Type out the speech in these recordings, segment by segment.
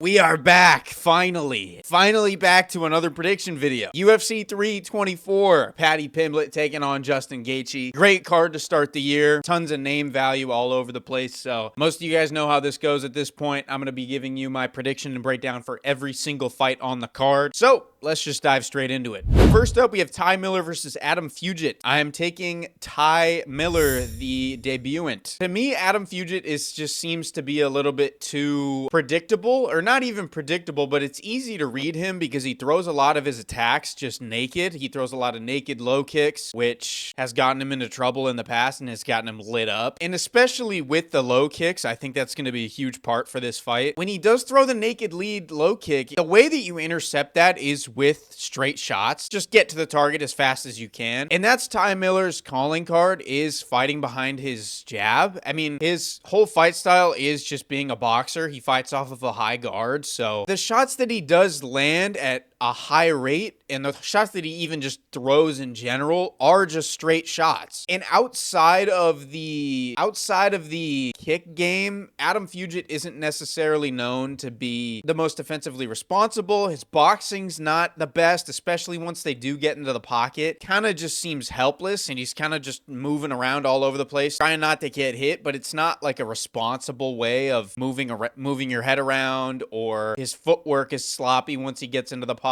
We are back, finally. Finally back to another prediction video. UFC 324, Paddy Pimblett taking on Justin Gaethje. Great card to start the year. Tons of name value all over the place. So most of you guys know how this goes at this point. I'm going to be giving you my prediction and breakdown for every single fight on the card. So let's just dive straight into it. First up, we have Ty Miller versus Adam Fugit. I am taking Ty Miller, the debutant. To me, Adam Fugit just seems to be a little bit too predictable, or not even predictable, but it's easy to read him because he throws a lot of his attacks just naked. He throws a lot of naked low kicks, which has gotten him into trouble in the past and has gotten him lit up. And especially with the low kicks, I think that's going to be a huge part for this fight. When he does throw the naked lead low kick, the way that you intercept that is with straight shots. Just get to the target as fast as you can. And that's Ty Miller's calling card, is fighting behind his jab. I mean, his whole fight style is just being a boxer. He fights off of a high guard. So the shots that he does land at a high rate, and the shots that he even just throws in general, are just straight shots. And outside of the kick game, Adam Fugit isn't necessarily known to be the most defensively responsible. His boxing's not the best, especially once they do get into the pocket. Kind of just seems helpless, and he's kind of just moving around all over the place, trying not to get hit, but it's not like a responsible way of moving your head around, or his footwork is sloppy once he gets into the pocket.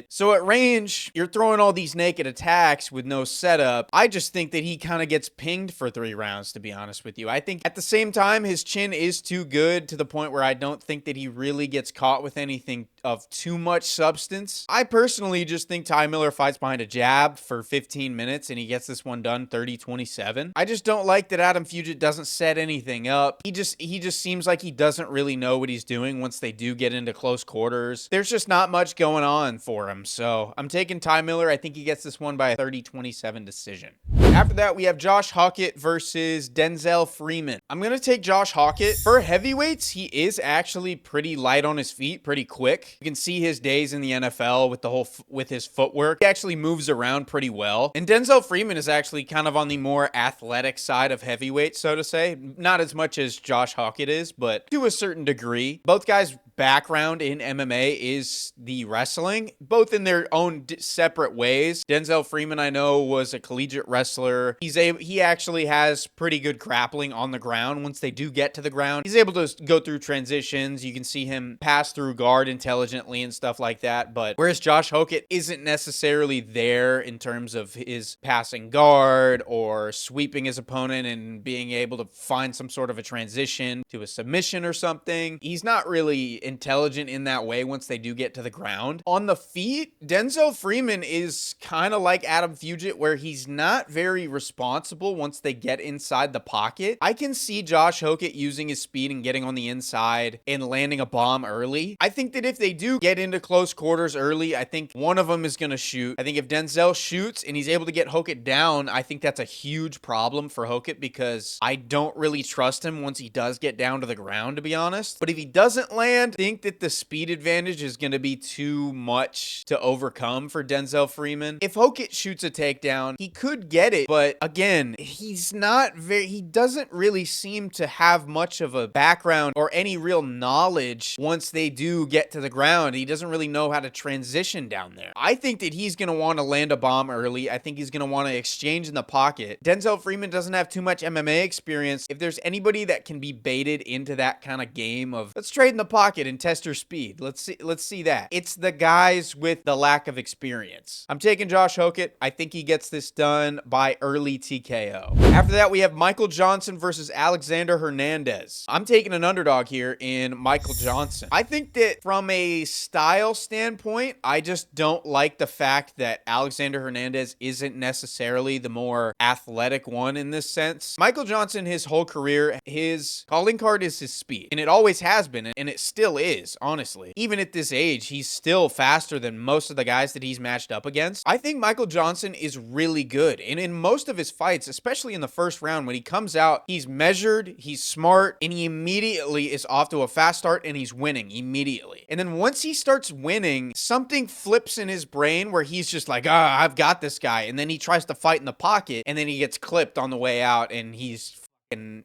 So at range, you're throwing all these naked attacks with no setup. I just think that he kind of gets pinged for 3 rounds, to be honest with you. I think at the same time, his chin is too good to the point where I don't think that he really gets caught with anything of too much substance. I personally just think Ty Miller fights behind a jab for 15 minutes and he gets this one done 30-27. I just don't like that Adam Fugit doesn't set anything up. He just seems like he doesn't really know what he's doing once they do get into close quarters. There's just not much going on for him. So I'm taking Ty Miller. I think he gets this one by a 30-27 decision. After that, we have Josh Hawkett versus Denzel Freeman. I'm going to take Josh Hawkett. For heavyweights, he is actually pretty light on his feet, pretty quick. You can see his days in the NFL with his footwork. He actually moves around pretty well. And Denzel Freeman is actually kind of on the more athletic side of heavyweight, so to say. Not as much as Josh Hawkett is, but to a certain degree. Both guys' background in MMA is the wrestling, both in their own separate ways. Denzel Freeman, I know, was a collegiate wrestler. He actually has pretty good grappling on the ground. Once they do get to the ground, he's able to go through transitions. You can see him pass through guard intelligently and stuff like that. But whereas Josh Hawkett isn't necessarily there in terms of his passing guard or sweeping his opponent and being able to find some sort of a transition to a submission or something, he's not really intelligent in that way once they do get to the ground. On the feet, Denzel Freeman is kind of like Adam Fugit, where he's not very responsible once they get inside the pocket. I can see Josh Hawkett using his speed and getting on the inside and landing a bomb early. I think that if they do get into close quarters early, I think one of them is going to shoot. I think if Denzel shoots and he's able to get Hawkett down, I think that's a huge problem for Hawkett, because I don't really trust him once he does get down to the ground, to be honest. But if he doesn't land, I think that the speed advantage is going to be too much to overcome for Denzel Freeman. If Hawkett shoots a takedown, he could get it, but again, he doesn't really seem to have much of a background or any real knowledge once they do get to the ground. He doesn't really know how to transition down there. I think that he's going to want to land a bomb early. I think he's going to want to exchange in the pocket. Denzel Freeman doesn't have too much MMA experience. If there's anybody that can be baited into that kind of game of, let's trade in the pocket and test your speed, let's see that. It's the guys with the lack of experience. I'm taking Josh Hawkett. I think he gets this done by early TKO. After that, we have Michael Johnson versus Alexander Hernandez. I'm taking an underdog here in Michael Johnson. I think that from a style standpoint, I just don't like the fact that Alexander Hernandez isn't necessarily the more athletic one in this sense. Michael Johnson, his whole career, his calling card is his speed, and it always has been, and it still is, honestly. Even at this age, he's still faster than most of the guys that he's matched up against. I think Michael Johnson is really good, and in most of his fights, especially in the first round, when he comes out, he's measured, he's smart, and he immediately is off to a fast start, and he's winning immediately. And then once he starts winning, something flips in his brain where he's just like, I've got this guy, and then he tries to fight in the pocket, and then he gets clipped on the way out, and he's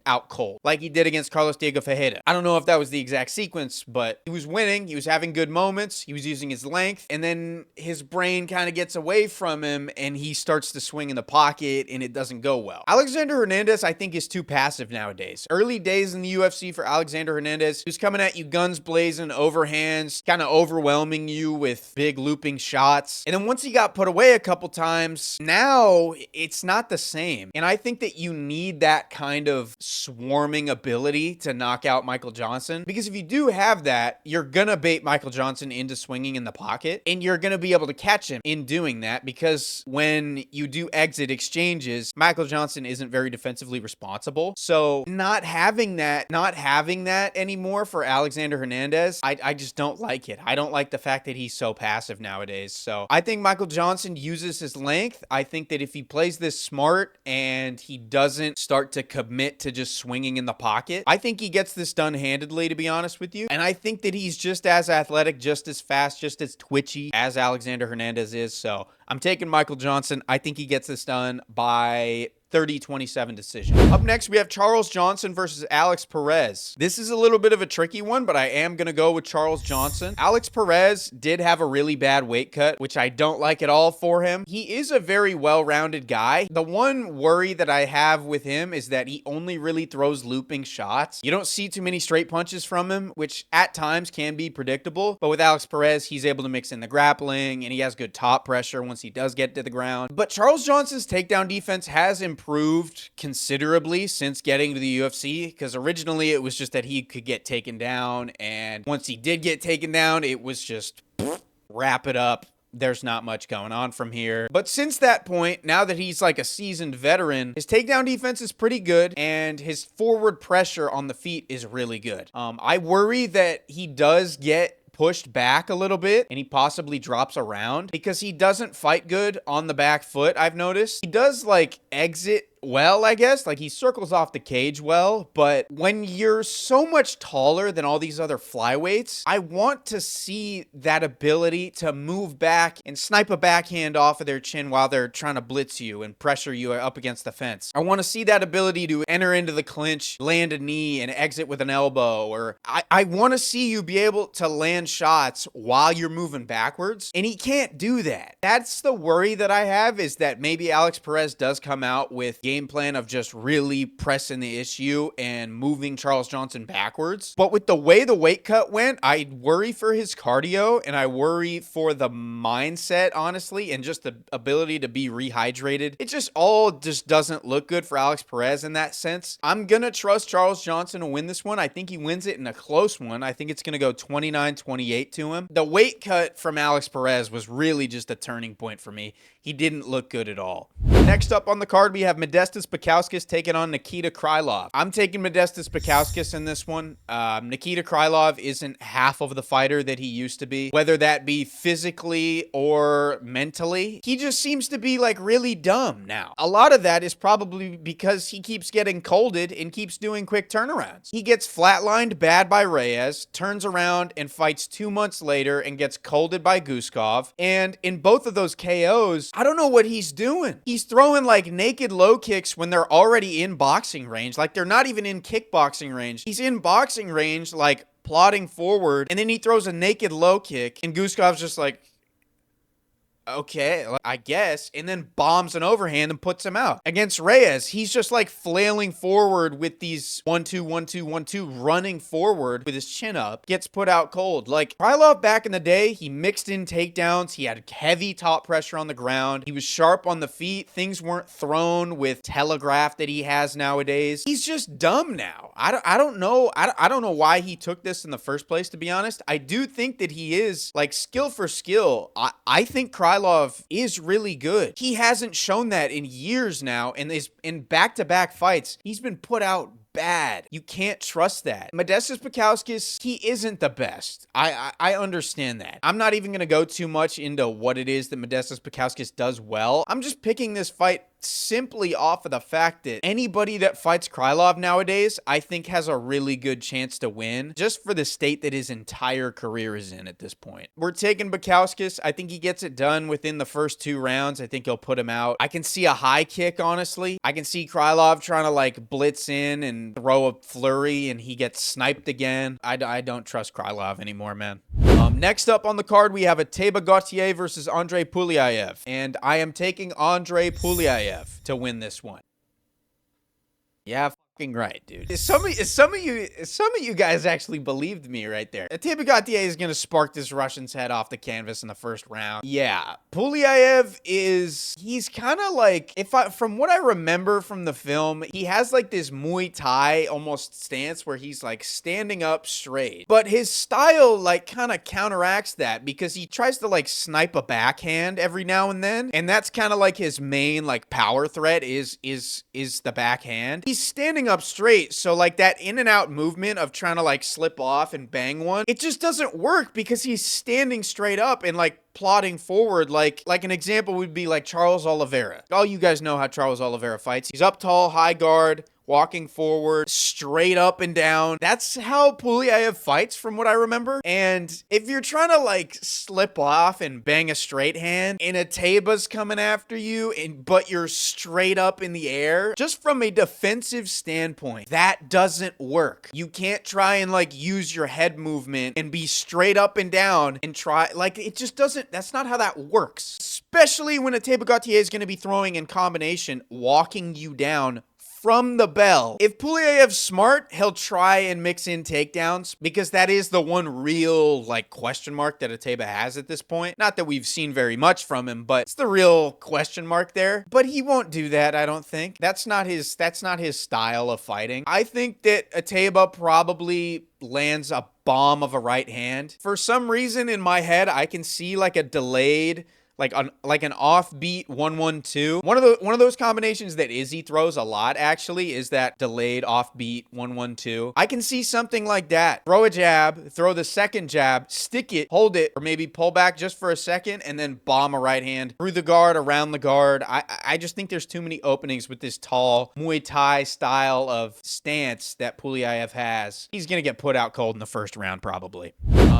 out cold, like he did against Carlos Diego Ferreira. I don't know if that was the exact sequence, but he was winning. He was having good moments. He was using his length, and then his brain kind of gets away from him, and he starts to swing in the pocket, and it doesn't go well. Alexander Hernandez, I think, is too passive nowadays. Early days in the UFC for Alexander Hernandez, he was coming at you guns blazing, overhands, kind of overwhelming you with big looping shots. And then once he got put away a couple times, now it's not the same. And I think that you need that kind of swarming ability to knock out Michael Johnson, because if you do have that, you're gonna bait Michael Johnson into swinging in the pocket, and you're gonna be able to catch him in doing that, because when you do exit exchanges, Michael Johnson isn't very defensively responsible. So not having that anymore for Alexander Hernandez, I just don't like it. I don't like the fact that he's so passive nowadays. So I think Michael Johnson uses his length. I think that if he plays this smart and he doesn't start to commit to just swinging in the pocket, I think he gets this done handedly, to be honest with you. And I think that he's just as athletic, just as fast, just as twitchy as Alexander Hernandez is. So I'm taking Michael Johnson. I think he gets this done by 30-27 decision. Up next, we have Charles Johnson versus Alex Perez. This is a little bit of a tricky one, but I am going to go with Charles Johnson. Alex Perez did have a really bad weight cut, which I don't like at all for him. He is a very well-rounded guy. The one worry that I have with him is that he only really throws looping shots. You don't see too many straight punches from him, which at times can be predictable. But with Alex Perez, he's able to mix in the grappling, and he has good top pressure once he does get to the ground. But Charles Johnson's takedown defense has improved considerably since getting to the UFC, because originally it was just that he could get taken down, and once he did get taken down, it was just wrap it up. There's not much going on from here. But since that point, now that he's like a seasoned veteran, his takedown defense is pretty good, and his forward pressure on the feet is really good. I worry that he does get pushed back a little bit and he possibly drops around, because he doesn't fight good on the back foot. I've noticed he does like exit well, I guess, like he circles off the cage well, but when you're so much taller than all these other flyweights, I want to see that ability to move back and snipe a backhand off of their chin while they're trying to blitz you and pressure you up against the fence. I want to see that ability to enter into the clinch, land a knee, and exit with an elbow. Or I want to see you be able to land shots while you're moving backwards, and he can't do that. That's the worry that I have, is that maybe Alex Perez does come out with game plan of just really pressing the issue and moving Charles Johnson backwards. But with the way the weight cut went, I worry for his cardio, and I worry for the mindset, honestly, and just the ability to be rehydrated. It just all doesn't look good for Alex Perez in that sense. I'm gonna trust Charles Johnson to win this one. I think he wins it in a close one. I think it's gonna go 29-28 to him. The weight cut from Alex Perez was really just a turning point for me. He didn't look good at all. Next up on the card, we have Modestas Bukauskas taking on Nikita Krylov. I'm taking Modestas Bukauskas in this one. Nikita Krylov isn't half of the fighter that he used to be, whether that be physically or mentally. He just seems to be like really dumb now. A lot of that is probably because he keeps getting colded and keeps doing quick turnarounds. He gets flatlined bad by Reyes, turns around and fights 2 months later and gets colded by Guskov. And in both of those KOs, I don't know what he's doing. He's throwing like naked low kicks when they're already in boxing range. Like they're not even in kickboxing range. He's in boxing range, like plodding forward, and then he throws a naked low kick, and Guskov's just like, okay, I guess, and then bombs an overhand and puts him out. Against Reyes, he's just like flailing forward with these 1-2, 1-2, 1-2, running forward with his chin up, gets put out cold. Like Krylov back in the day, he mixed in takedowns, he had heavy top pressure on the ground, he was sharp on the feet, things weren't thrown with telegraph that he has nowadays. He's just dumb now. I don't know why he took this in the first place, to be honest. I do think that he is like skill for skill. I think Krylov is really good. He hasn't shown that in years now, and is in back-to-back fights, he's been put out bad. You can't trust that. Modestas Bukauskas, he isn't the best. I understand that. I'm not even going to go too much into what it is that Modestas Bukauskas does well. I'm just picking this fight simply off of the fact that anybody that fights Krylov nowadays, I think has a really good chance to win, just for the state that his entire career is in at this point. We're taking Bukauskas. I think he gets it done within the first 2 rounds. I think he'll put him out. I can see a high kick, honestly. I can see Krylov trying to like blitz in and throw a flurry and he gets sniped again. I don't trust Krylov anymore, man. Next up on the card, we have a Gaethje versus Andre Pulyaev, and I am taking Andre Pulyaev to win this one. Yeah, fucking right, dude. Some of you guys actually believed me right there. Gaethje is gonna spark this Russian's head off the canvas in the first round. Yeah, Pulyaev he's kind of like, from what I remember from the film, he has like this Muay Thai almost stance where he's like standing up straight, but his style like kind of counteracts that because he tries to like snipe a backhand every now and then, and that's kind of like his main like power threat is the backhand. He's standing up straight, so like that in and out movement of trying to like slip off and bang one, it just doesn't work because he's standing straight up and like plodding forward. Like an example would be like Charles Oliveira. All you guys know how Charles Oliveira fights. He's up tall, high guard, walking forward, straight up and down. That's how Pulyaev fights from what I remember. And if you're trying to like slip off and bang a straight hand and a Teba's coming after you, but you're straight up in the air, just from a defensive standpoint, that doesn't work. You can't try and like use your head movement and be straight up and down and try, like it just doesn't, that's not how that works. Especially when a Gaethje is going to be throwing in combination, walking you down from the bell. If Pulyaev's smart, he'll try and mix in takedowns because that is the one real like question mark that Ateba has at this point. Not that we've seen very much from him, but it's the real question mark there. But he won't do that, I don't think. That's not his style of fighting. I think that Ateba probably lands a bomb of a right hand. For some reason in my head, I can see like a delayed, like an offbeat 1-1-2. One of those combinations that Izzy throws a lot actually is that delayed offbeat 1-1-2. I can see something like that. Throw a jab, throw the second jab, stick it, hold it, or maybe pull back just for a second and then bomb a right hand through the guard, around the guard. I just think there's too many openings with this tall Muay Thai style of stance that Pulyaev has. He's gonna get put out cold in the first round probably.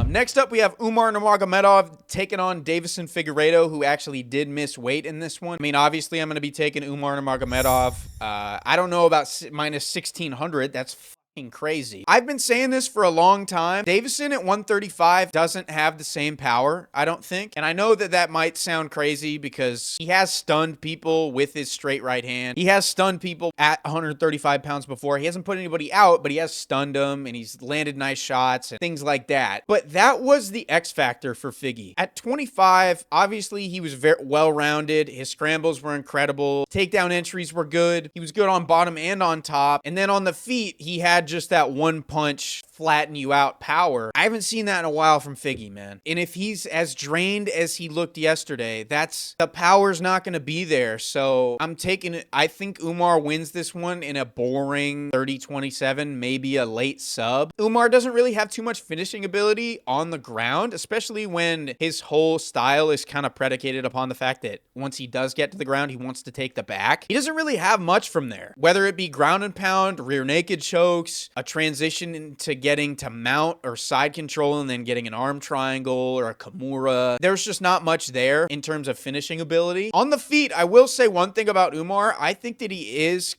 Next up, we have Umar Nurmagomedov taking on Davison Figueiredo, who actually did miss weight in this one. I mean, obviously, I'm going to be taking Umar Nurmagomedov. I don't know about minus 1,600. That's fucking crazy. I've been saying this for a long time. Davison at 135 doesn't have the same power, I don't think. And I know that that might sound crazy because he has stunned people with his straight right hand. He has stunned people at 135 pounds before. He hasn't put anybody out, but he has stunned them and he's landed nice shots and things like that. But that was the X factor for Figgy. At 25, obviously he was very well-rounded. His scrambles were incredible. Takedown entries were good. He was good on bottom and on top. And then on the feet, he had just that one punch flatten you out power. I haven't seen that in a while from Figgy, man. And if he's as drained as he looked yesterday, the power's not going to be there. So I'm taking it. I think Umar wins this one in a boring 30-27, maybe a late sub. Umar doesn't really have too much finishing ability on the ground, especially when his whole style is kind of predicated upon the fact that once he does get to the ground, he wants to take the back. He doesn't really have much from there, whether it be ground and pound, rear naked chokes, a transition into getting to mount or side control and then getting an arm triangle or a Kimura. There's just not much there in terms of finishing ability. On the feet, I will say one thing about Umar. I think that he is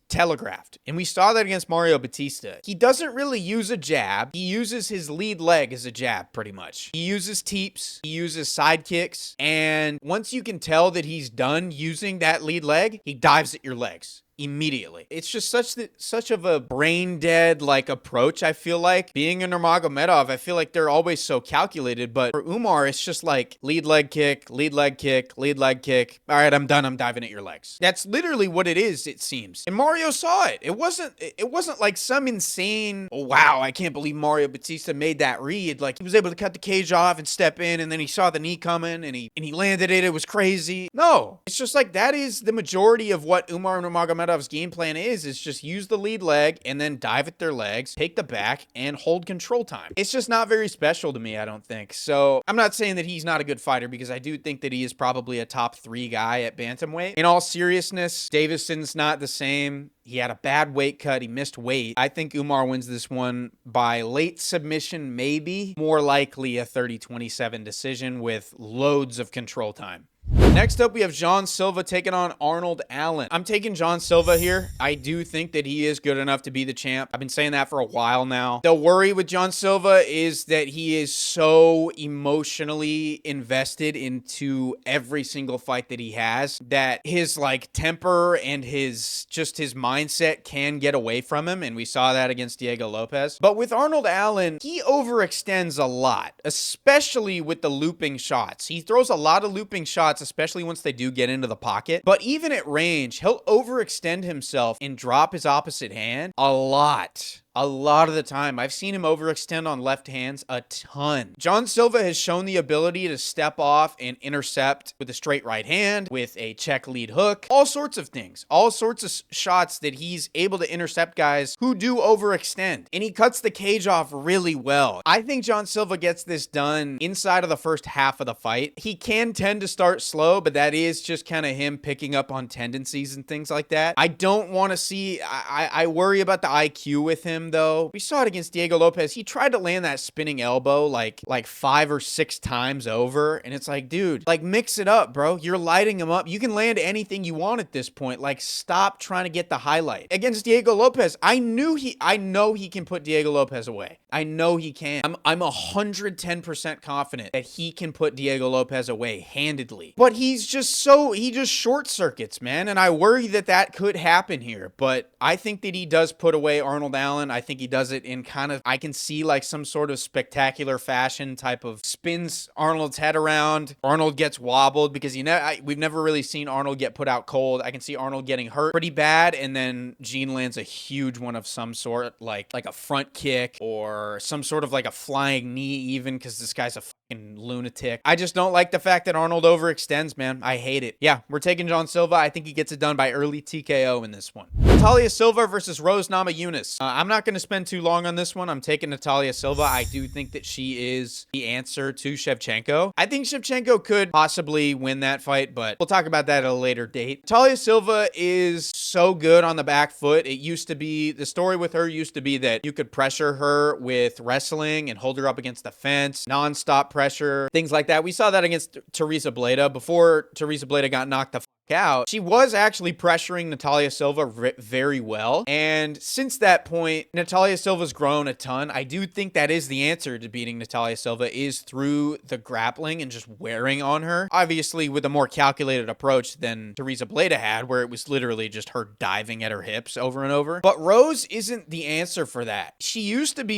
telegraphed. And we saw that against Mario Batista. He doesn't really use a jab. He uses his lead leg as a jab, pretty much. He uses teeps. He uses side kicks. And once you can tell that he's done using that lead leg, he dives at your legs immediately. It's just such of a brain dead like approach. I feel like being a Nurmagomedov, I feel like they're always so calculated, but for Umar, it's just like lead leg kick, lead leg kick, lead leg kick. All right, I'm done. I'm diving at your legs. That's literally what it is, it seems. And Mario saw it. It wasn't like some insane, oh wow, I can't believe Mario Batista made that read. Like he was able to cut the cage off and step in, and then he saw the knee coming and he landed it. It was crazy. No, it's just like that is the majority of what Umar Nurmagomedov Nurmagomedov's game plan is just use the lead leg and then dive at their legs, take the back, and hold control time. It's just not very special to me, I don't think. So I'm not saying that he's not a good fighter, because I do think that he is probably a top 3 guy at bantamweight. In all seriousness, Davidson's not the same. He had a bad weight cut. He missed weight. I think Umar wins this one by late submission, maybe. More likely a 30-27 decision with loads of control time. Next up, we have John Silva taking on Arnold Allen. I'm taking John Silva here. I do think that he is good enough to be the champ. I've been saying that for a while now. The worry with John Silva is that he is so emotionally invested into every single fight that he has that his temper and his mindset can get away from him, and we saw that against Diego Lopez. But with Arnold Allen, he overextends a lot, especially with the looping shots. He throws a lot of looping shots, especially once they do get into the pocket. But even at range, he'll overextend himself and drop his opposite hand a lot. A lot of the time. I've seen him overextend on left hands a ton. John Silva has shown the ability to step off and intercept with a straight right hand, with a check lead hook, all sorts of things, all sorts of shots that he's able to intercept guys who do overextend. And he cuts the cage off really well. I think John Silva gets this done inside of the first half of the fight. He can tend to start slow, but that is just kind of him picking up on tendencies and things like that. I don't want to see, I worry about the IQ with him, though. We saw it against Diego Lopez. He tried to land that spinning elbow like 5 or 6 times over, and it's like, dude, mix it up, bro. You're lighting him up. You can land anything you want at this point. Stop trying to get the highlight. Against Diego Lopez, I know he can put Diego Lopez away. I know he can. I'm 110% confident that he can put Diego Lopez away handedly. But he just short circuits, man, and I worry that could happen here. But I think that he does put away Arnold Allen. I think he does it in I can see some sort of spectacular fashion type of spins Arnold's head around. Arnold gets wobbled because we've never really seen Arnold get put out cold. I can see Arnold getting hurt pretty bad, and then Gene lands a huge one of some sort, like a front kick or some sort of a flying knee even, because this guy's a fucking lunatic. I just don't like the fact that Arnold overextends, man. I hate it. Yeah, we're taking John Silva. I think he gets it done by early TKO in this one. Natalia Silva versus Rose Namajunas. I'm not going to spend too long on this one. I'm taking Natalia Silva. I do think that she is the answer to Shevchenko. I think Shevchenko could possibly win that fight, but we'll talk about that at a later date. Natalia Silva is so good on the back foot. The story with her used to be that you could pressure her with wrestling and hold her up against the fence, nonstop pressure, things like that. We saw that against Teresa Bleda before Teresa Bleda got knocked the out. She was actually pressuring Natalia Silva very well, and since that point, Natalia Silva's grown a ton. I do think that is the answer to beating Natalia Silva, is through the grappling and just wearing on her. Obviously, with a more calculated approach than Teresa Bleda had, where it was literally just her diving at her hips over and over. But Rose isn't the answer for that. She used to be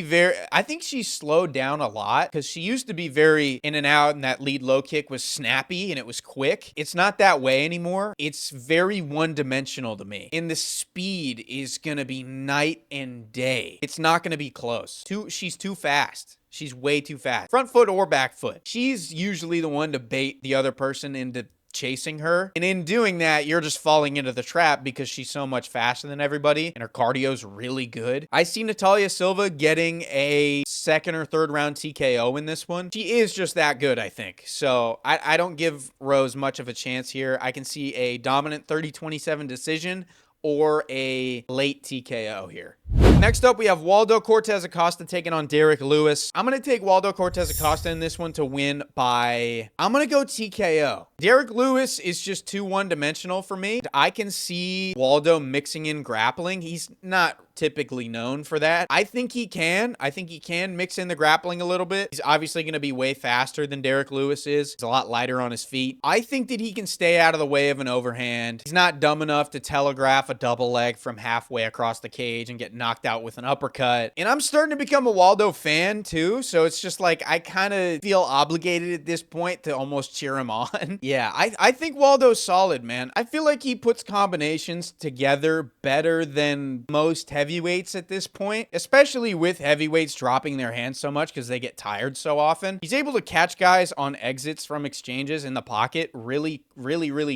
I think she slowed down a lot, because she used to be very in and out, and that lead low kick was snappy and it was quick. It's not that way anymore. It's very one-dimensional to me. And the speed is going to be night and day. It's not going to be close. She's too fast. She's way too fast. Front foot or back foot. She's usually the one to bait the other person into chasing her, and in doing that, you're just falling into the trap because she's so much faster than everybody and her cardio's really good. I see Natalia Silva getting a 2nd or 3rd round TKO in this one. She is just that good, I think. So I don't give Rose much of a chance here. I can see a dominant 30-27 decision or a late TKO here. Next up, we have Waldo Cortez Acosta taking on Derek Lewis. I'm going to take Waldo Cortez Acosta in this one to win by, I'm going to go TKO. Derek Lewis is just too one-dimensional for me. I can see Waldo mixing in grappling. He's not typically known for that. I think he can mix in the grappling a little bit. He's obviously going to be way faster than Derek Lewis is. He's a lot lighter on his feet. I think that he can stay out of the way of an overhand. He's not dumb enough to telegraph a double leg from halfway across the cage and get knocked out with an uppercut. And I'm starting to become a Waldo fan too, so it's just I kind of feel obligated at this point to almost cheer him on. Yeah, I think Waldo's solid, man. I feel like he puts combinations together better than most heavyweights heavyweights at this point, especially with heavyweights dropping their hands so much because they get tired so often. He's able to catch guys on exits from exchanges in the pocket really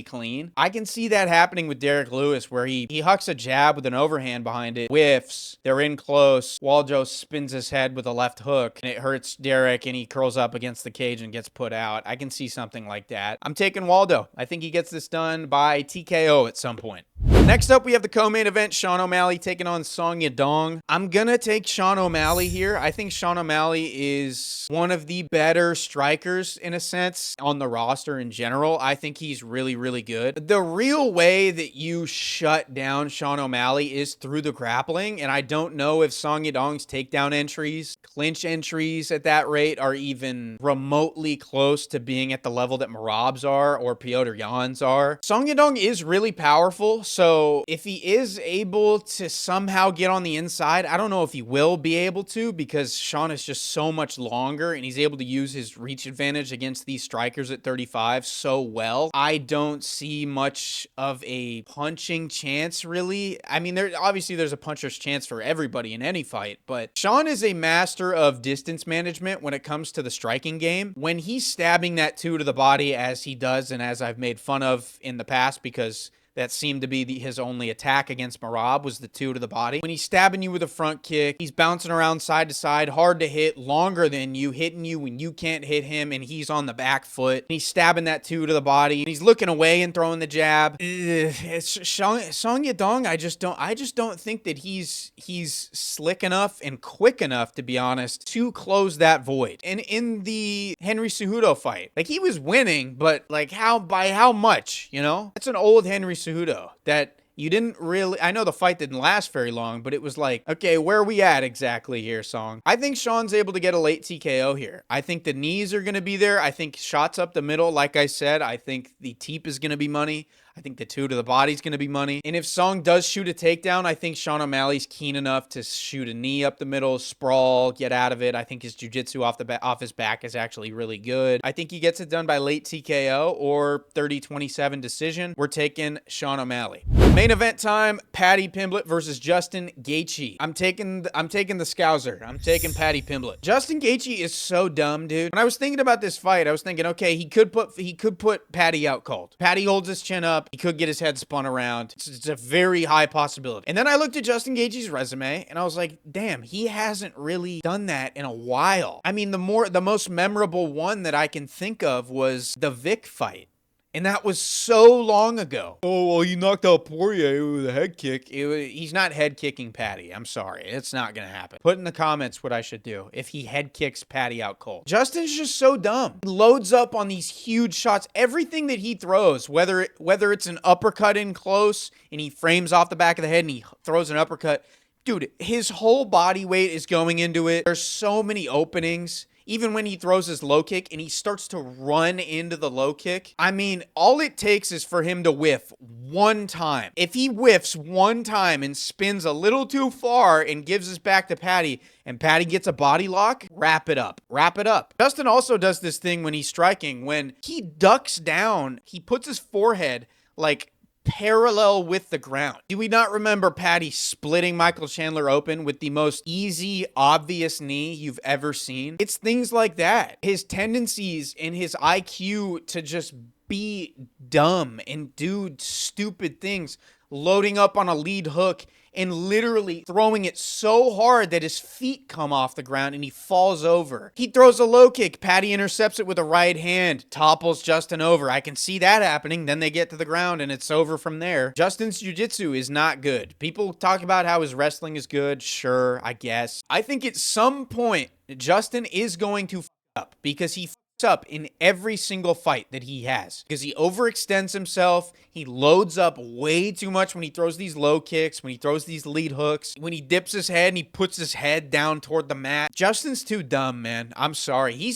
clean. I can see that happening with Derek Lewis, where he hucks a jab with an overhand behind it, whiffs, they're in close, Waldo spins his head with a left hook, and it hurts Derek, and he curls up against the cage and gets put out. I can see something like that. I'm taking Waldo. I think he gets this done by TKO at some point. Next up, we have the co-main event, Sean O'Malley taking on Song Yadong. I'm gonna take Sean O'Malley here. I think Sean O'Malley is one of the better strikers, in a sense, on the roster in general. I think he's really good. The real way that you shut down Sean O'Malley is through the grappling, and I don't know if Song Yadong's takedown entries, clinch entries at that rate are even remotely close to being at the level that Merab's are or Petr Yan's are. Song Yadong is really powerful, so if he is able to somehow get on the inside, I don't know if he will be able to, because Sean is just so much longer and he's able to use his reach advantage against these strikers at 35 so well. I don't see much of a punching chance, really. I mean, obviously there's a puncher's chance for everybody in any fight, but Sean is a master of distance management when it comes to the striking game. When he's stabbing that 2 to the body, as he does and as I've made fun of in the past, because that seemed to be his only attack against Merab, was the 2 to the body. When he's stabbing you with a front kick, he's bouncing around side to side, hard to hit, longer than you, hitting you when you can't hit him, and he's on the back foot. And he's stabbing that 2 to the body, and he's looking away and throwing the jab. Song Yadong, I just don't think that he's slick enough and quick enough, to be honest, to close that void. And in the Henry Cejudo fight, like, he was winning, but like, by how much, you know? That's an old Henry Cejudo that you didn't really... I know the fight didn't last very long, but it was like, okay, where are we at exactly here, Song? I think Sean's able to get a late TKO here. I think the knees are going to be there. I think shots up the middle, like I said, I think the teep is going to be money. I think the 2 to the body is going to be money. And if Song does shoot a takedown, I think Sean O'Malley's keen enough to shoot a knee up the middle, sprawl, get out of it. I think his jiu-jitsu off his back is actually really good. I think he gets it done by late TKO or 30-27 decision. We're taking Sean O'Malley. Main event time, Paddy Pimblett versus Justin Gaethje. I'm taking the Scouser. I'm taking Paddy Pimblett. Justin Gaethje is so dumb, dude. When I was thinking about this fight, I was thinking, okay, he could put Paddy out cold. Paddy holds his chin up. He could get his head spun around. It's a very high possibility. And then I looked at Justin Gaethje's resume and I was like, damn, he hasn't really done that in a while. I mean, the most memorable one that I can think of was the Vic fight. And that was so long ago. Oh, well, he knocked out Poirier with a head kick. He's not head kicking Paddy. I'm sorry. It's not going to happen. Put in the comments what I should do if he head kicks Paddy out cold. Justin's just so dumb. He loads up on these huge shots. Everything that he throws, whether it's an uppercut in close and he frames off the back of the head and he throws an uppercut. Dude, his whole body weight is going into it. There's so many openings. Even when he throws his low kick and he starts to run into the low kick, I mean, all it takes is for him to whiff one time. If he whiffs one time and spins a little too far and gives his back to Paddy, and Paddy gets a body lock, wrap it up. Wrap it up. Justin also does this thing when he's striking. When he ducks down, he puts his forehead like parallel with the ground. Do we not remember Paddy splitting Michael Chandler open with the most easy, obvious knee you've ever seen? It's things like that. His tendencies and his IQ to just be dumb and do stupid things, loading up on a lead hook and literally throwing it so hard that his feet come off the ground and he falls over. He throws a low kick. Paddy intercepts it with a right hand, topples Justin over. I can see that happening. Then they get to the ground and it's over from there. Justin's jiu-jitsu is not good. People talk about how his wrestling is good. Sure, I guess. I think at some point, Justin is going to f up because he up in every single fight that he has, because he overextends himself. He loads up way too much when he throws these low kicks, when he throws these lead hooks, when he dips his head and he puts his head down toward the mat. Justin's too dumb, man. I'm sorry. He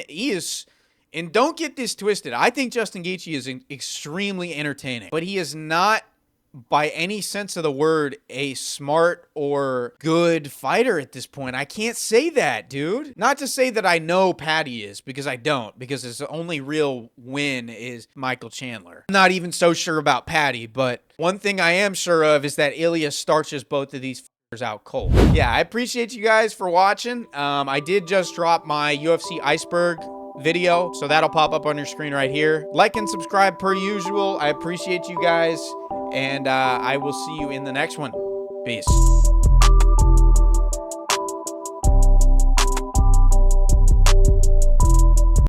is, and don't get this twisted, I think Justin Gaethje is extremely entertaining, but he is not by any sense of the word a smart or good fighter at this point. I can't say that, dude. Not to say that I know Paddy is, because I don't, because his only real win is Michael Chandler. I'm not even so sure about Paddy, but one thing I am sure of is that Ilya starches both of these out cold. Yeah, I appreciate you guys for watching. I did just drop my UFC Iceberg video, so that'll pop up on your screen right here. Like and subscribe per usual. I appreciate you guys, and I will see you in the next one. Peace.